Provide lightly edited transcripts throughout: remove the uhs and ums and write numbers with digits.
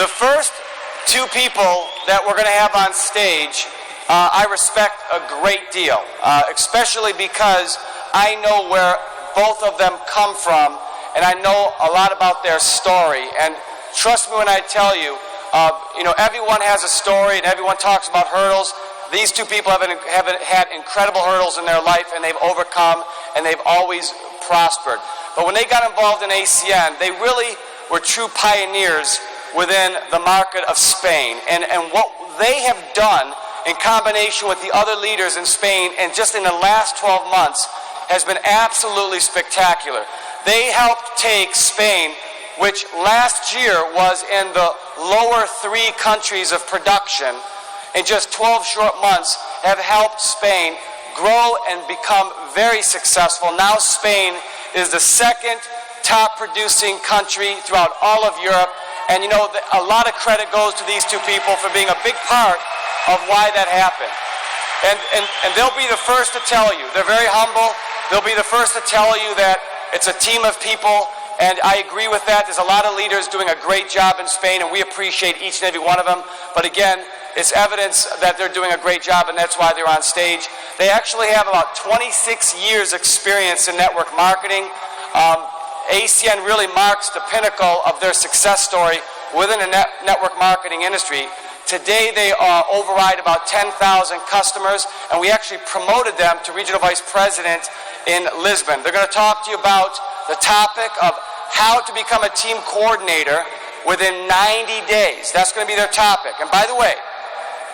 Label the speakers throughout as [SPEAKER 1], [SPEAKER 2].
[SPEAKER 1] The first two people that we're going to have on stage, I respect a great deal, especially because I know where both of them come from, and I know a lot about their story. And trust me when I tell you, everyone has a story and everyone talks about hurdles. These two people have had incredible hurdles in their life, and they've overcome, and they've always prospered. But when they got involved in ACN, they really were true pioneers within the market of Spain. And what they have done in combination with the other leaders in Spain, and just in the last 12 months, has been absolutely spectacular. They helped take Spain, which last year was in the lower 3 countries of production, in just 12 short months, have helped Spain grow and become very successful. Now Spain is the second top producing country throughout all of Europe. And a lot of credit goes to these two people for being a big part of why that happened. And they'll be the first to tell you. They're very humble. They'll be the first to tell you that it's a team of people. And I agree with that. There's a lot of leaders doing a great job in Spain, and we appreciate each and every one of them. But again, it's evidence that they're doing a great job, and that's why they're on stage. They actually have about 26 years experience in network marketing. ACN really marks the pinnacle of their success story within the network marketing industry. Today they override about 10,000 customers, and we actually promoted them to Regional Vice President in Lisbon. They're going to talk to you about the topic of how to become a team coordinator within 90 days. That's going to be their topic. And by the way,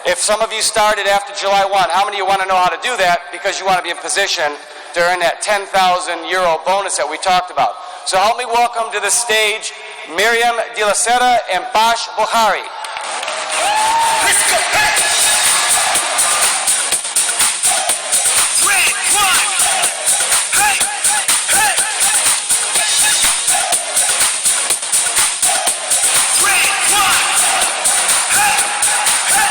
[SPEAKER 1] if some of you started after July 1, how many of you want to know how to do that because you want to be in position to earn that 10,000 euro bonus that we talked about? So help me welcome to the stage Myriam de la Sera and Bokhari.
[SPEAKER 2] Let's go back. Red one. Hey, hey. Red one. Hey, hey.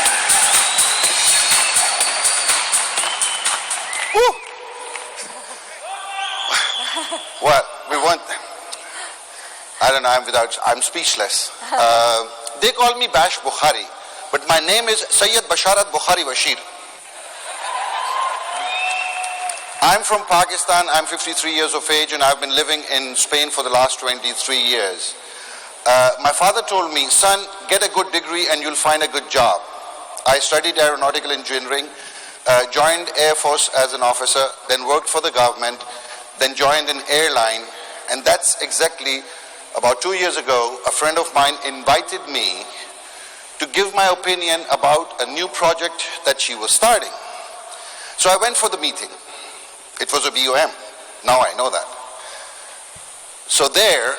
[SPEAKER 3] Woo. Well, we want. I don't know. I'm speechless. They call me Bash Bokhari, but my name is Sayyid Basharat Bokhari Bashir. I'm from Pakistan. I'm 53 years of age, and I've been living in Spain for the last 23 years. My father told me, son, get a good degree and you'll find a good job. I studied aeronautical engineering, joined Air Force as an officer, then worked for the government, then joined an airline, and that's exactly about 2 years ago, a friend of mine invited me to give my opinion about a new project that she was starting. So I went for the meeting. It was a BOM. Now I know that. So there,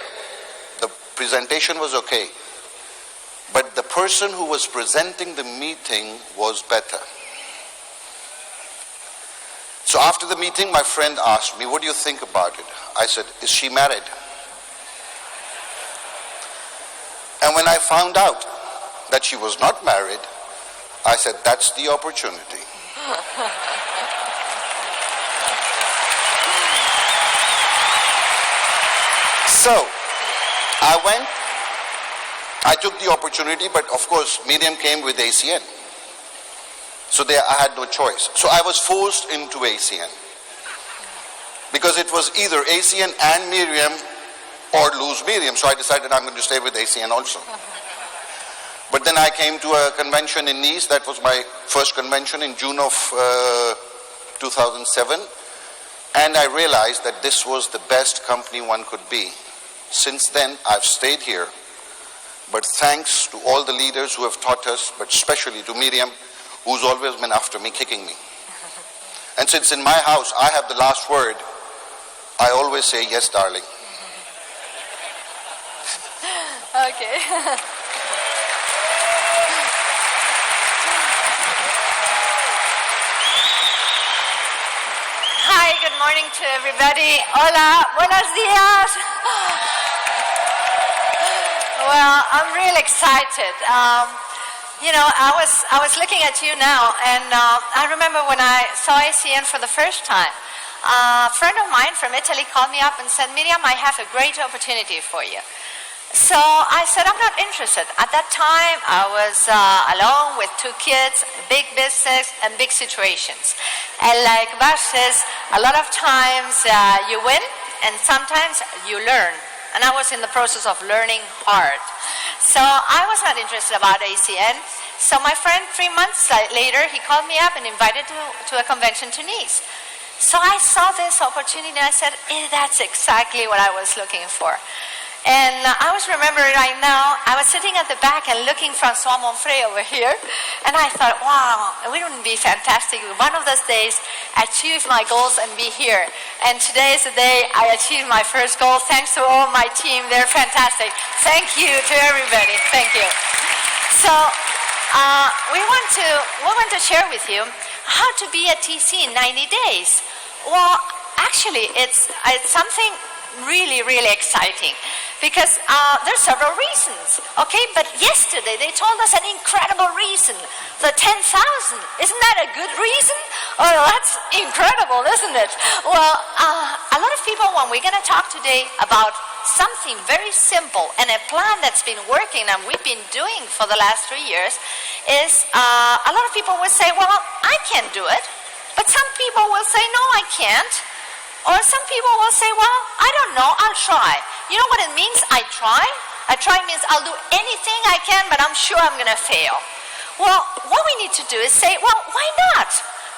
[SPEAKER 3] the presentation was okay. But the person who was presenting the meeting was better. So after the meeting, my friend asked me, what do you think about it? I said, is she married? And when I found out that she was not married, I said, that's the opportunity. So, I took the opportunity, but of course, Myriam came with ACN. So there I had no choice. So I was forced into ACN. Because it was either ACN and Myriam or lose Myriam. So I decided I'm going to stay with ACN also. But then I came to a convention in Nice. That was my first convention in June of 2007. And I realized that this was the best company one could be. Since then, I've stayed here. But thanks to all the leaders who have taught us, but especially to Myriam, who's always been after me, kicking me. And since in my house I have the last word, I always say, yes, darling.
[SPEAKER 4] Okay. Hi, good morning to everybody. Hola, buenos días. Well, I'm really excited. You know, I was looking at you now, and I remember when I saw ACN for the first time. A friend of mine from Italy called me up and said, Myriam, I have a great opportunity for you. So I said, I'm not interested. At that time, I was alone with 2 kids, big business and big situations. And like Vash says, a lot of times you win and sometimes you learn. And I was in the process of learning hard. So I was not interested about ACN. So my friend, 3 months later, he called me up and invited to a convention to Nice. So I saw this opportunity and I said, that's exactly what I was looking for. And I was remembering right now, I was sitting at the back and looking Francois Monfray over here, and I thought, wow, wouldn't it be fantastic one of those days achieve my goals and be here. And today is the day I achieved my first goal. Thanks to all my team, they're fantastic. Thank you to everybody, thank you. So we want to share with you how to be a TC in 90 days. Well, actually, it's something really, really exciting because there's several reasons, okay? But yesterday they told us an incredible reason, the 10,000. Isn't that a good reason? Oh, that's incredible, isn't it? Well, a lot of people, when we're going to talk today about something very simple and a plan that's been working and we've been doing for the last 3 years, is a lot of people will say, well, I can't do it. But some people will say, no, I can't. Or some people will say, well, I don't know, I'll try. You know what it means, I try? I try means I'll do anything I can, but I'm sure I'm going to fail. Well, what we need to do is say, well, why not?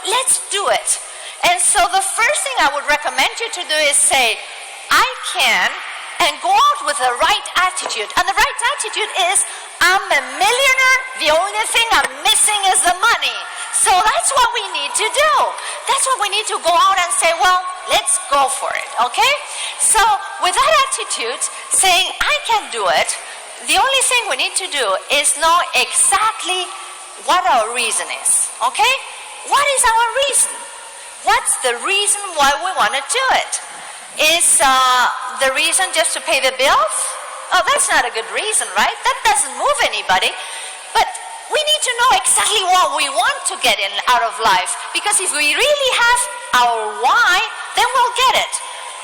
[SPEAKER 4] Let's do it. And so the first thing I would recommend you to do is say, I can, and go out with the right attitude. And the right attitude is, I'm a millionaire, the only thing I'm missing is the money. So that's what we need to do. That's what we need to go out and say, well, let's go for it, okay? So with that attitude, saying, I can do it, the only thing we need to do is know exactly what our reason is, okay? What is our reason? What's the reason why we want to do it? Is the reason just to pay the bills? Oh, that's not a good reason, right? That doesn't move anybody. But we need to know exactly what we want to get in out of life. Because if we really have our why, then we'll get it.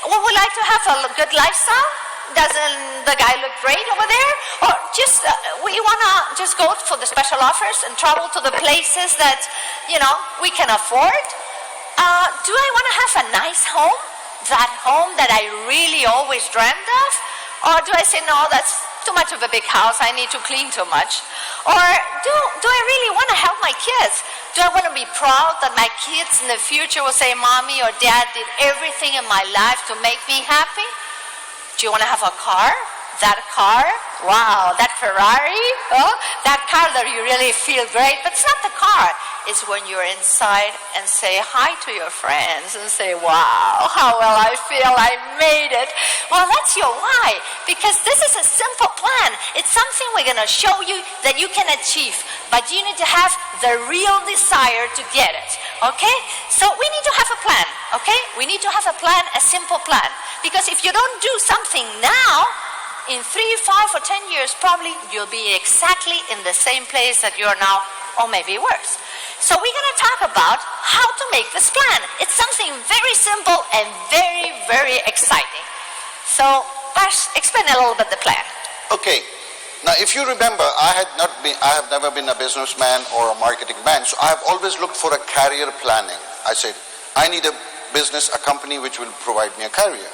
[SPEAKER 4] Would we like to have a good lifestyle? Doesn't the guy look great over there? Or just, we want to just go for the special offers and travel to the places that, you know, we can afford? Do I want to have a nice home? That home that I really always dreamed of? Or do I say, no, that's too much of a big house, I need to clean too much? Or do I really want to help my kids? Do I want to be proud that my kids in the future will say, Mommy or Dad did everything in my life to make me happy? Do you want to have a car? That car? Wow, that Ferrari? Oh, that car that you really feel great, but it's not the car. It's when you're inside and say hi to your friends and say, wow, how well I feel, I made it. Well, that's your why, because this is a simple plan. It's something we're going to show you that you can achieve, but you need to have the real desire to get it, okay? So we need to have a plan, okay? We need to have a plan, a simple plan, because if you don't do something now, in 3, 5, or 10 years, probably you'll be exactly in the same place that you are now, or maybe worse. So we're going to talk about how to make this plan. It's something very simple and very, very exciting. So, Pash, explain a little bit the plan.
[SPEAKER 3] Okay. Now, if you remember, I have never been a businessman or a marketing man, so I have always looked for a career planning. I said, I need a business, a company which will provide me a career.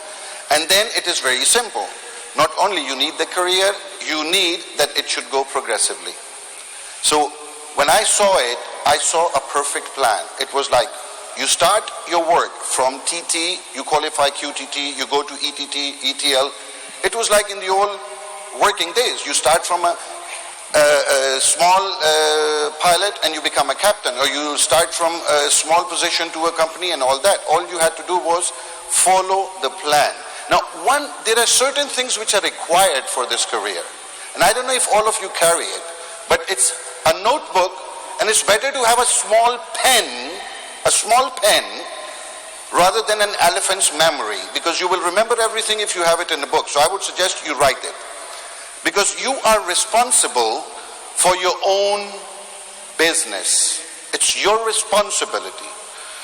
[SPEAKER 3] And then it is very simple. Not only you need the career, you need that it should go progressively. So when I saw it, I saw a perfect plan. It was like, you start your work from TT, you qualify QTT, you go to ETT, ETL. It was like in the old working days. You start from a small pilot and you become a captain, or you start from a small position to a company and all that. All you had to do was follow the plan. Now, there are certain things which are required for this career. And I don't know if all of you carry it, but it's a notebook, and it's better to have a small pen, rather than an elephant's memory, because you will remember everything if you have it in a book. So I would suggest you write it, because you are responsible for your own business. It's your responsibility.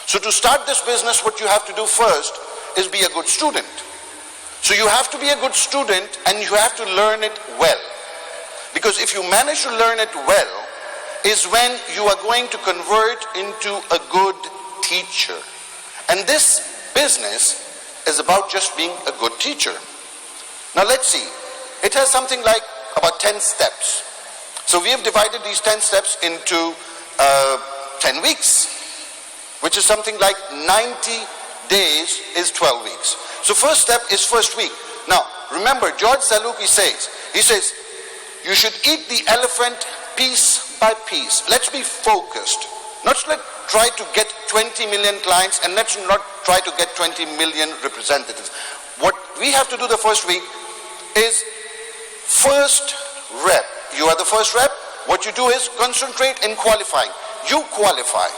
[SPEAKER 3] So to start this business, what you have to do first is be a good student. So you have to be a good student and you have to learn it well. Because if you manage to learn it well, is when you are going to convert into a good teacher. And this business is about just being a good teacher. Now let's see. It has something like about 10 steps. So we have divided these 10 steps into 10 weeks, which is something like 90 days is 12 weeks. So first step is first week. Now remember, George Zaluki says, you should eat the elephant piece by piece. Let's be focused. Not try to get 20 million clients, and let's not try to get 20 million representatives. What we have to do the first week is first rep. You are the first rep. What you do is concentrate in qualifying. You qualify.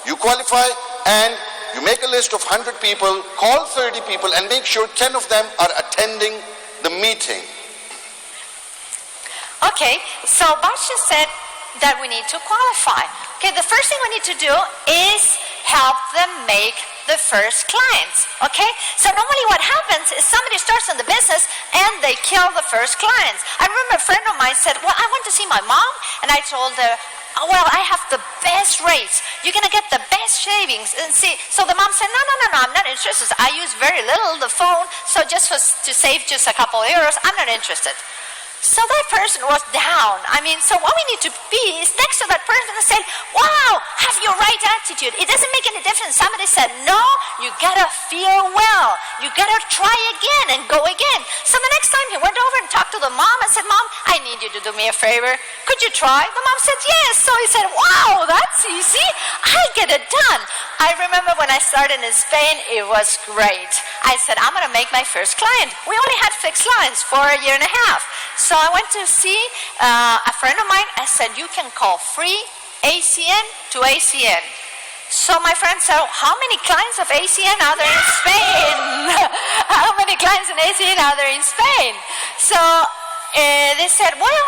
[SPEAKER 3] You qualify and you make a list of 100 people, call 30 people and make sure 10 of them are attending the meeting.
[SPEAKER 4] Okay, so Barsha said that we need to qualify. Okay, the first thing we need to do is help them make the first clients. Okay, so normally what happens is somebody starts in the business and they kill the first clients. I remember a friend of mine said, well, I want to see my mom, and I told her, oh, well, I have the best rates. You're going to get the best shavings. And see, so the mom said, no, I'm not interested. I use very little the phone, so just to save just a couple of euros, I'm not interested. So that person was down. I mean, so what we need to be is next to that person and say, wow, have your right attitude. It doesn't make any difference. Somebody said, no, you gotta feel well. You gotta try again and go again. So the next time he went over and talked to the mom and said, Mom, I need you to do me a favor. Could you try? The mom said, yes. So he said, wow, that's easy. I get it done. I remember when I started in Spain, it was great. I said, I'm gonna make my first client. We only had fixed lines for a year and a half. So I went to see a friend of mine. I said, you can call free ACN to ACN. So my friend said, how many clients of ACN are there in Spain? How many clients in ACN are there in Spain? So they said, well,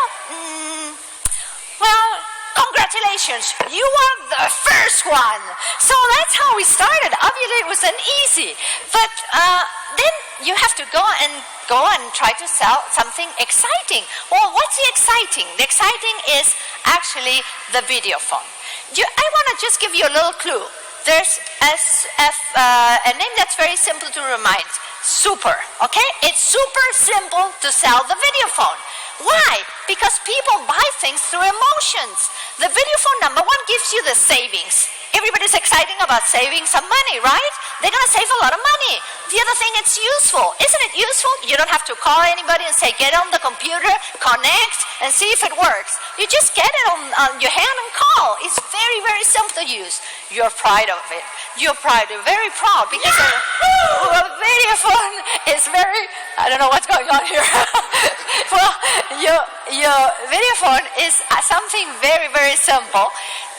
[SPEAKER 4] congratulations, you are the first one. So that's how we started. Obviously it wasn't easy, but then you have to go and try to sell something exciting. Well, what's the exciting? The exciting is actually the video phone. I want to just give you a little clue. There's a name that's very simple to remind. Super, okay? It's super simple to sell the video phone. Why? Because people buy things through emotions. The video phone, number one, gives you the savings. Everybody's excited about saving some money, right? They're going to save a lot of money. The other thing, it's useful. Isn't it useful? You don't have to call anybody and say, get on the computer, connect, and see if it works. You just get it on your hand and call. It's very, very simple to use. You're proud of it. You're very proud because a video phone is very, I don't know what's going on here. Well, your video phone is something very, very simple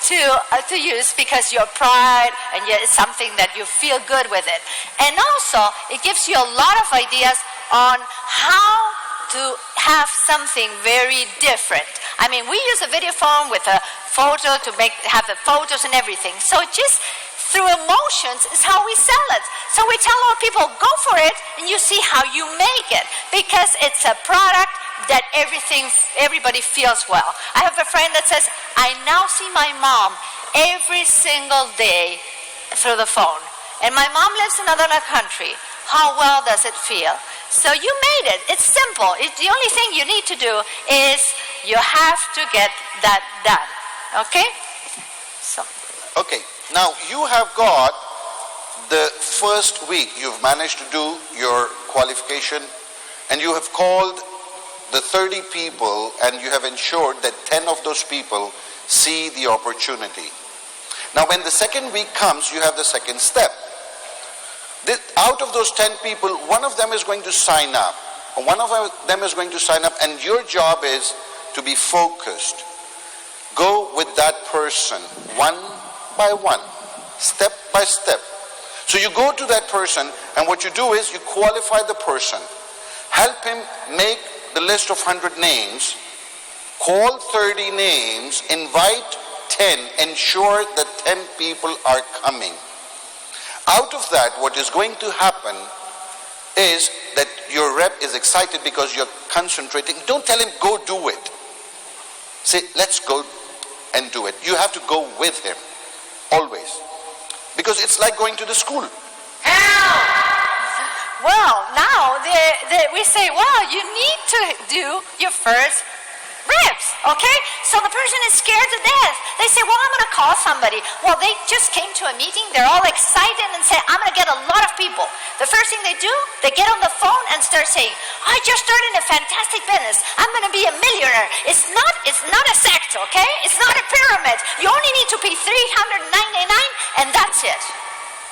[SPEAKER 4] to use because you're proud and it's something that you feel good with it. And also, it gives you a lot of ideas on how to have something very different. I mean, we use a video phone with a photo to have the photos and everything. So just through emotions is how we sell it. So we tell our people, go for it, and you see how you make it, because it's a product that everybody feels well. I have a friend that says, I now see my mom every single day through the phone. And my mom lives in another country. How well does it feel? So you made it. It's simple. The only thing you need to do is you have to get that done. Okay? So.
[SPEAKER 3] Okay, now you have got the first week. You've managed to do your qualification and you have called the 30 people and you have ensured that 10 of those people see the opportunity. Now when the second week comes, you have the second step. Out of those 10 people, one of them is going to sign up. One of them is going to sign up, and your job is to be focused. Go with that person one by one, step by step. So you go to that person, and what you do is you qualify the person. Help him make the list of 100 names, call 30 names, invite 10, ensure that 10 people are coming. Out of that, what is going to happen is that your rep is excited because you're concentrating. Don't tell him, go do it. Say, let's go and do it. You have to go with him, always. Because it's like going to the school.
[SPEAKER 4] Well, now we say, well, you need to do your first reps, okay? So the person is scared to death. They say, well, I'm going to call somebody. Well, they just came to a meeting. They're all excited and say, I'm going to get a lot of people. The first thing they do, they get on the phone and start saying, I just started a fantastic business. I'm going to be a millionaire. It's not a sect, okay? It's not a pyramid. You only need to pay $399 and that's it.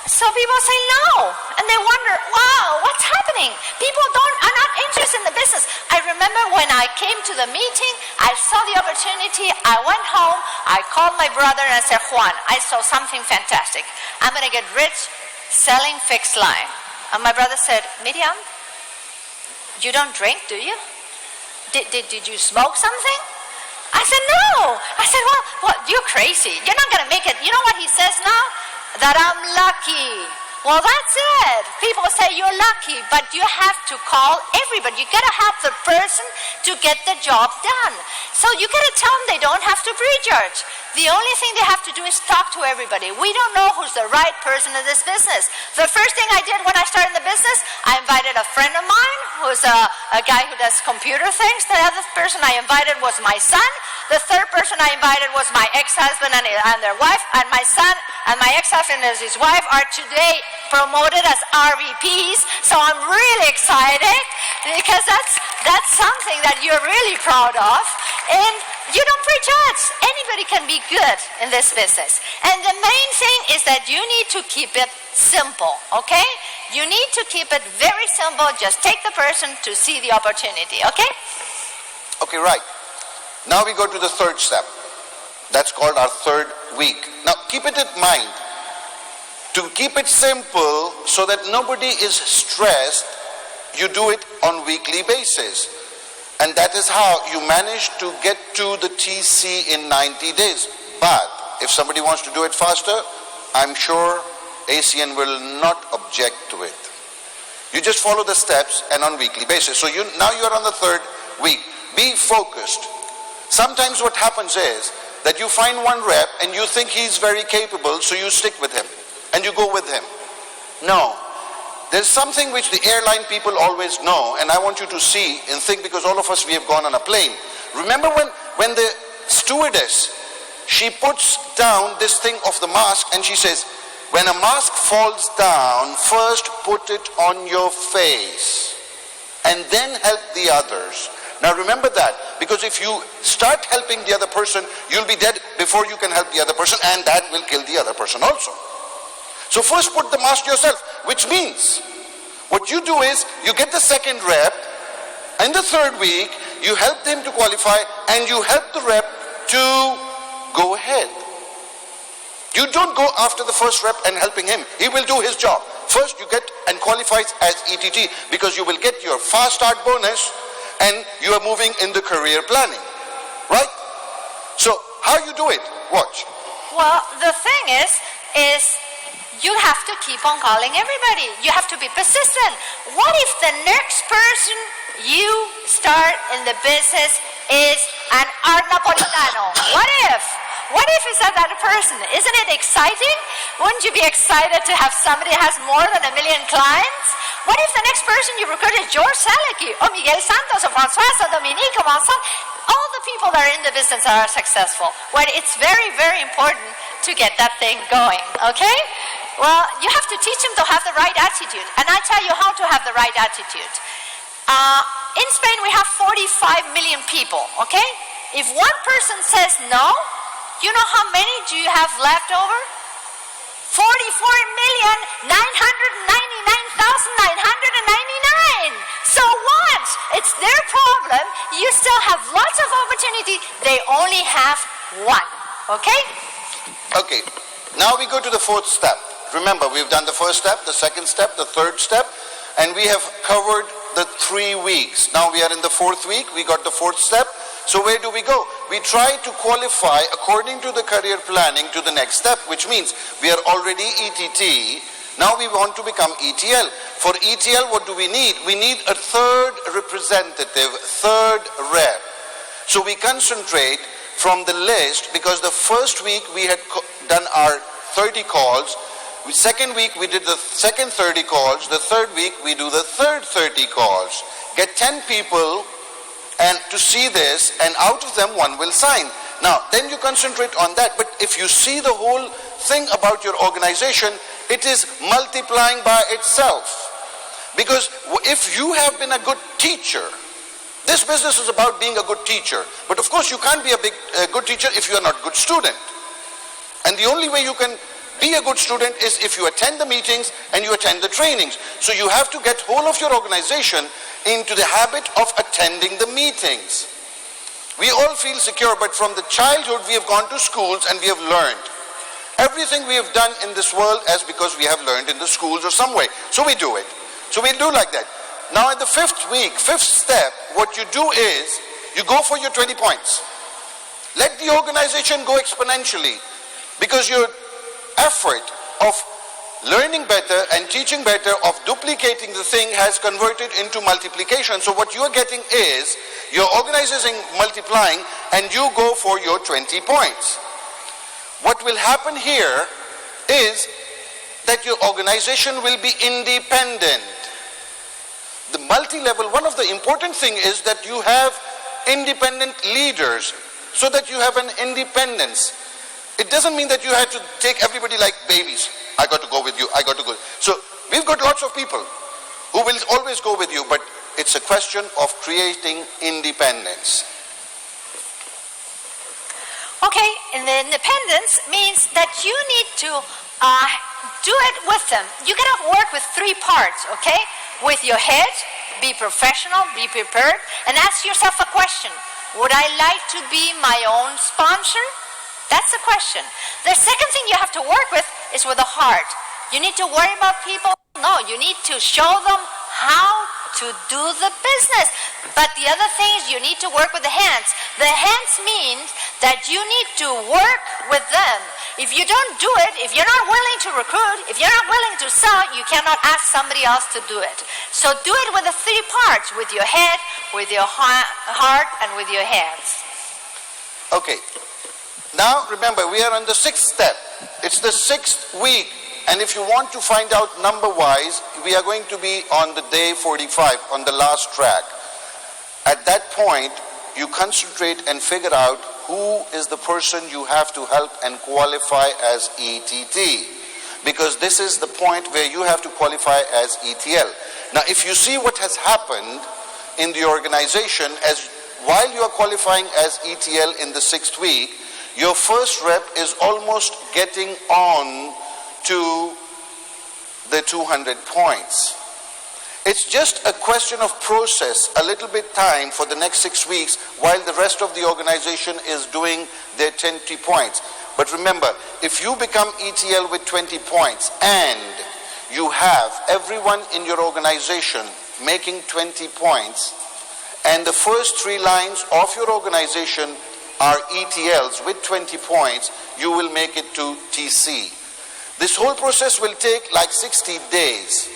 [SPEAKER 4] So people say no, and they wonder, wow, what's happening? People are not interested in the business. I remember when I came to the meeting, I saw the opportunity, I went home, I called my brother and I said, Juan, I saw something fantastic. I'm going to get rich selling fixed line. And my brother said, Myriam, you don't drink, do you? Did you smoke something? I said, no. I said, well, you're crazy. You're not going to make it. You know what he says now? That I'm lucky. Well, that's it. People say you're lucky, but you have to call everybody. You gotta help the person to get the job done. So you gotta tell them they don't have to prejudge. The only thing they have to do is talk to everybody. We don't know who's the right person in this business. The first thing I did when I started the business, I invited a friend of mine who's a guy who does computer things. The other person I invited was my son. The third person I invited was my ex-husband and their wife, and my son and my ex-husband and his wife are today promoted as RVPs. So I'm really excited because that's something that you're really proud of. And you don't prejudge. Anybody can be good in this business. And the main thing is that you need to keep it simple, okay? You need to keep it very simple. Just take the person to see the opportunity, okay?
[SPEAKER 3] Okay, right. Now we go to the third step. That's called our third week. Now keep it in mind. To keep it simple so that nobody is stressed, you do it on weekly basis. And that is how you manage to get to the TC in 90 days. But if somebody wants to do it faster, I'm sure ACN will not object to it. You just follow the steps and on weekly basis. So now you're on the third week. Be focused. Sometimes what happens is that you find one rep and you think he's very capable, so you stick with him and you go with him. No. There's something which the airline people always know, and I want you to see and think, because all of us, we have gone on a plane. Remember when the stewardess, she puts down this thing of the mask and she says, when a mask falls down, first put it on your face and then help the others. Now remember that, because if you start helping the other person, you'll be dead before you can help the other person, and that will kill the other person also. So first put the mask yourself, which means what you do is you get the second rep, and the third week you help them to qualify and you help the rep to go ahead. You don't go after the first rep and helping him. He will do his job. First you get and qualifies as ETT, because you will get your fast start bonus and you are moving in the career planning, right? So how you do it? Watch.
[SPEAKER 4] Well, the thing is you have to keep on calling everybody. You have to be persistent. What if the next person you start in the business is an art napolitano? What if? What if it's that person? Isn't it exciting? Wouldn't you be excited to have somebody that has more than 1 million clients? What if the next person you recruit is George Salecki, or Miguel Santos, or Francois, or Dominique, or Vincent? All the people that are in the business are successful. Well, it's very, very important to get that thing going, okay? Well, you have to teach them to have the right attitude. And I tell you how to have the right attitude. In Spain, we have 45 million people, okay? If one person says no, you know how many do you have left over? 44,999,999. So what? It's their problem. You still have lots of opportunity. They only have one, okay?
[SPEAKER 3] Okay, now we go to the fourth step. Remember, we've done the first step, the second step, the third step, and we have covered the 3 weeks. Now we are in the fourth week, we got the fourth step. So where do we go? We try to qualify according to the career planning to the next step, which means we are already ETT, Now we want to become ETL. For ETL, what do we need? We need a third representative, third rep. So we concentrate from the list, because the first week we had done our 30 calls. The second week we did the second 30 calls. The third week we do the third 30 calls. Get 10 people and to see this, and out of them one will sign. Now, then you concentrate on that. But if you see the whole thing about your organization, it is multiplying by itself. Because if you have been a good teacher, this business is about being a good teacher. But of course, you can't be a good teacher if you are not a good student. And the only way you can be a good student is if you attend the meetings and you attend the trainings. So you have to get whole of your organization into the habit of attending the meetings. We all feel secure, but from the childhood we have gone to schools and we have learned. Everything we have done in this world is because we have learned in the schools or some way. So we do it. So we do like that. Now in the fifth week, fifth step, what you do is you go for your 20 points. Let the organization go exponentially, because your effort of learning better and teaching better, of duplicating the thing, has converted into multiplication. So what you are getting is your organization multiplying and you go for your 20 points. What will happen here is that your organization will be independent. The multi-level, one of the important things is that you have independent leaders, so that you have an independence. It doesn't mean that you have to take everybody like babies. I got to go with you, I got to go. So we've got lots of people who will always go with you, but it's a question of creating independence.
[SPEAKER 4] Okay, and the independence means that you need to do it with them. You gotta work with three parts, okay? With your head, be professional, be prepared, and ask yourself a question. Would I like to be my own sponsor? That's the question. The second thing you have to work with is with the heart. You need to worry about people. No, you need to show them how to do the business. But the other thing is you need to work with the hands. The hands means that you need to work with them. If you don't do it, if you're not willing to recruit, if you're not willing to sell, you cannot ask somebody else to do it. So do it with the three parts, with your head, with your heart, and with your hands.
[SPEAKER 3] Okay. Now remember, we are on the sixth step. It's the sixth week. And if you want to find out number-wise, we are going to be on the day 45, on the last track. At that point, you concentrate and figure out who is the person you have to help and qualify as ETT. Because this is the point where you have to qualify as ETL. Now, if you see what has happened in the organization, as while you are qualifying as ETL in the sixth week, your first rep is almost getting on to the 200 points. It's just a question of process, a little bit time for the next 6 weeks while the rest of the organization is doing their 20 points. But remember, if you become ETL with 20 points and you have everyone in your organization making 20 points, and the first 3 lines of your organization are ETLs with 20 points, you will make it to TC. This whole process will take like 60 days.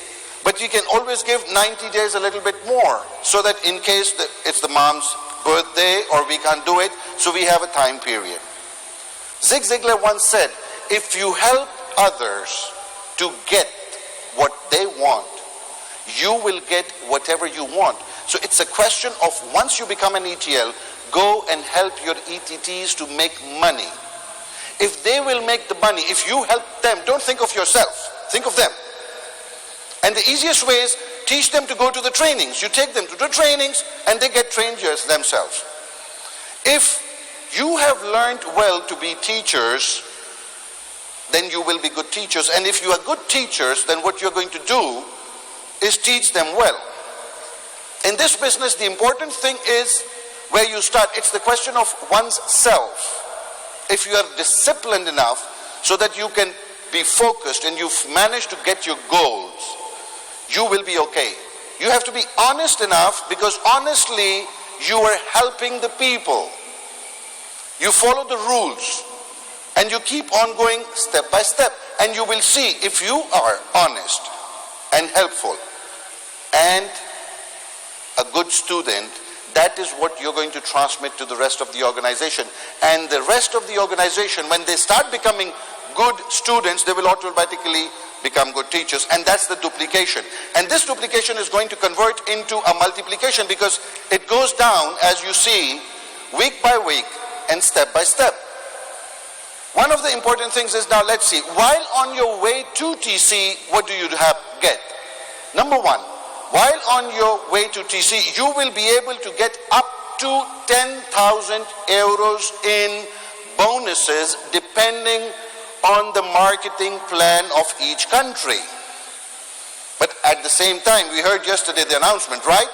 [SPEAKER 3] But you can always give 90 days a little bit more, so that in case it's the mom's birthday or we can't do it, so we have a time period. Zig Ziglar once said, if you help others to get what they want, you will get whatever you want. So it's a question of, once you become an ETL, go and help your ETTs to make money. If they will make the money, if you help them, don't think of yourself, think of them. And the easiest way is teach them to go to the trainings. You take them to the trainings and they get trained themselves. If you have learned well to be teachers, then you will be good teachers. And if you are good teachers, then what you're going to do is teach them well. In this business, the important thing is where you start. It's the question of one's self. If you are disciplined enough so that you can be focused and you've managed to get your goals, you will be okay. You have to be honest enough, because honestly, you are helping the people. You follow the rules. And you keep on going step by step. And you will see, if you are honest and helpful and a good student, that is what you're going to transmit to the rest of the organization. And the rest of the organization, when they start becoming good students, they will automatically become good teachers. And that's the duplication. And this duplication is going to convert into a multiplication, because it goes down, as you see, week by week and step by step. One of the important things is, now let's see, while on your way to TC, what do you get? Number one, while on your way to TC, you will be able to get up to 10,000 euros in bonuses depending on the marketing plan of each country. But at the same time, we heard yesterday the announcement, right?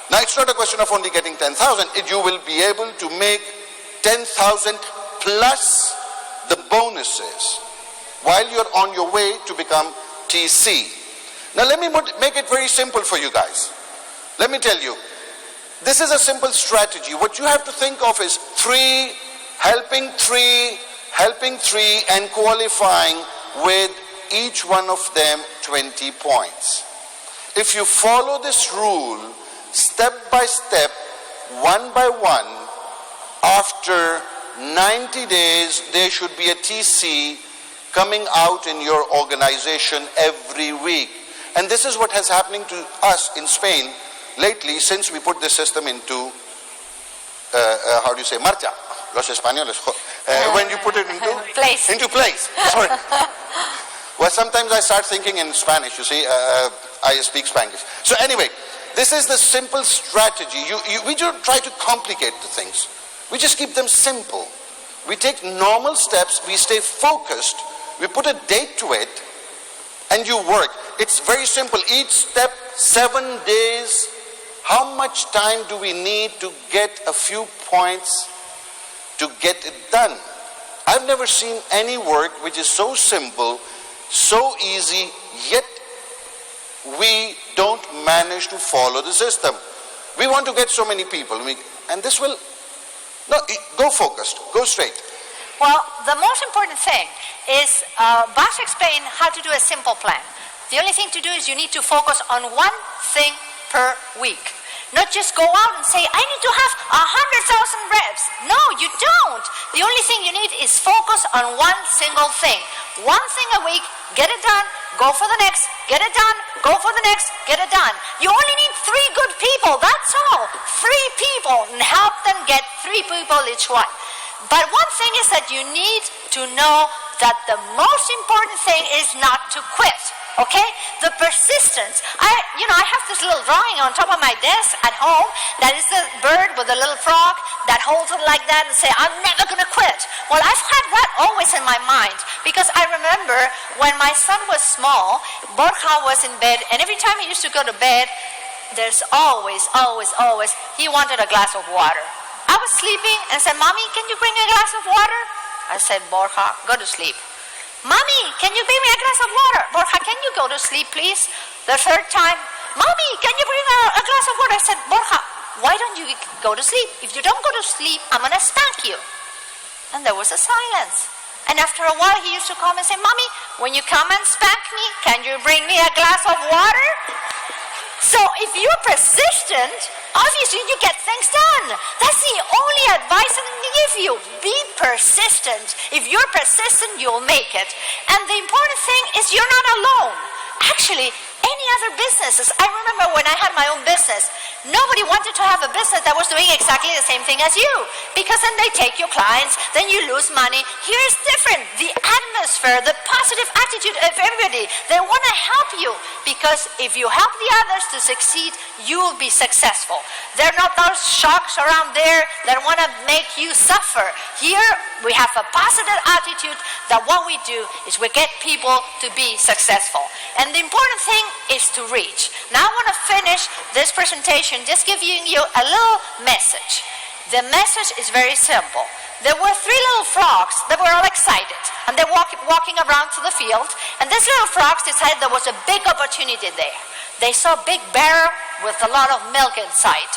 [SPEAKER 3] Now it's not a question of only getting 10,000, you will be able to make 10,000 plus the bonuses while you're on your way to become TC. Now let me make it very simple for you guys. Let me tell you, this is a simple strategy. What you have to think of is 3, helping 3, and qualifying with each one of them 20 points. If you follow this rule step by step, one by one, after 90 days, there should be a TC coming out in your organization every week. And this is what has happening to us in Spain lately, since we put this system into, how do you say, marcha? Los españoles. When you put it into place. Sorry. Well, sometimes I start thinking in Spanish, you see, I speak Spanish. So anyway, this is the simple strategy. We don't try to complicate the things. We just keep them simple. We take normal steps, we stay focused, we put a date to it, and you work. It's very simple. Each step, 7 days. How much time do we need to get a few points to get it done? I've never seen any work which is so simple, so easy, yet we don't manage to follow the system. We want to get so many people, and this will, no, go focused, go straight.
[SPEAKER 4] Well, the most important thing is, Bas explained how to do a simple plan. The only thing to do is you need to focus on one thing per week. Not just go out and say, I need to have 100,000 reps. No, you don't. The only thing you need is focus on one single thing. One thing a week, get it done, go for the next, get it done, go for the next, get it done. You only need 3 good people, that's all. 3 people, and help them get 3 people each one. But one thing is that you need to know that the most important thing is not to quit. Okay? The persistence. I have this little drawing on top of my desk at home that is the bird with a little frog that holds it like that and say, I'm never going to quit. Well, I've had that always in my mind, because I remember when my son was small, Bokhari was in bed, and every time he used to go to bed, there's always, he wanted a glass of water. I was sleeping and said, Mommy, can you bring a glass of water? I said, Bokhari, go to sleep. Mommy, can you bring me a glass of water? Bokhari, can you go to sleep, please? The 3rd time, Mommy, can you bring a glass of water? I said, Bokhari, why don't you go to sleep? If you don't go to sleep, I'm going to spank you. And there was a silence. And after a while, he used to come and say, Mommy, when you come and spank me, can you bring me a glass of water? So if you're persistent, obviously you get things done. That's the only advice I can give you. Be persistent. If you're persistent, you'll make it. And the important thing is you're not alone. Actually, any other businesses, I remember when I had my own business, nobody wanted to have a business that was doing exactly the same thing as you, because then they take your clients, then you lose money. Here it's different. The atmosphere, the positive attitude of everybody, they want to help you, because if you help the others to succeed, you will be successful. They're not those sharks around there that want to make you suffer. Here we have a positive attitude that what we do is we get people to be successful. And the important thing is to reach. Now I want to finish this presentation just giving you a little message. The message is very simple. There were 3 little frogs that were all excited, and they're walking around to the field, and these little frogs decided there was a big opportunity there. They saw a big barrel with a lot of milk inside,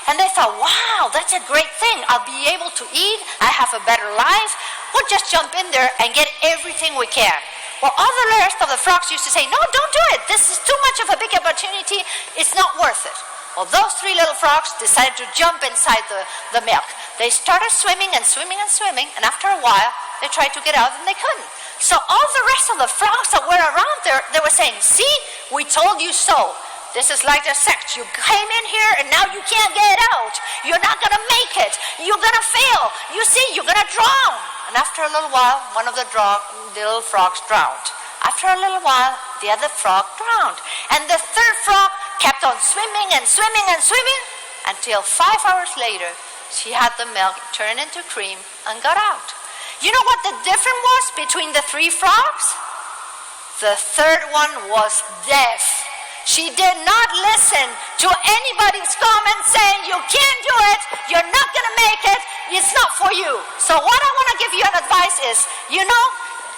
[SPEAKER 4] and they thought, wow, that's a great thing. I'll be able to eat, I have a better life. we'll just jump in there and get everything we can. Well, all the rest of the frogs used to say, no, don't do it. This is too much of a big opportunity. It's not worth it. Well, those three little frogs decided to jump inside the milk. They started swimming and swimming and swimming, and after a while, they tried to get out and they couldn't. So all the rest of the frogs that were around there, they were saying, see, we told you so. This is like the sect. You came in here and now you can't get out. You're not going to make it. You're going to fail. You see, you're going to drown. And after a little while, one of the little frogs drowned. After a little while, the other frog drowned. And the third frog kept on swimming and swimming and swimming until 5 hours later, she had the milk turn into cream and got out. You know what the difference was between the three frogs? The third one was deaf. She did not listen to anybody's comment saying, you can't do it, you're not going to make it, it's not for you. So what I want to give you an advice is, you know,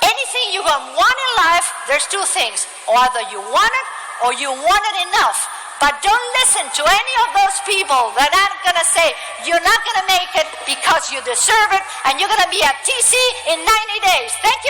[SPEAKER 4] anything you're going to want in life, there's two things. Either you want it or you want it enough. But don't listen to any of those people that are going to say, you're not going to make it because you deserve it and you're going to be at TC in 90 days. Thank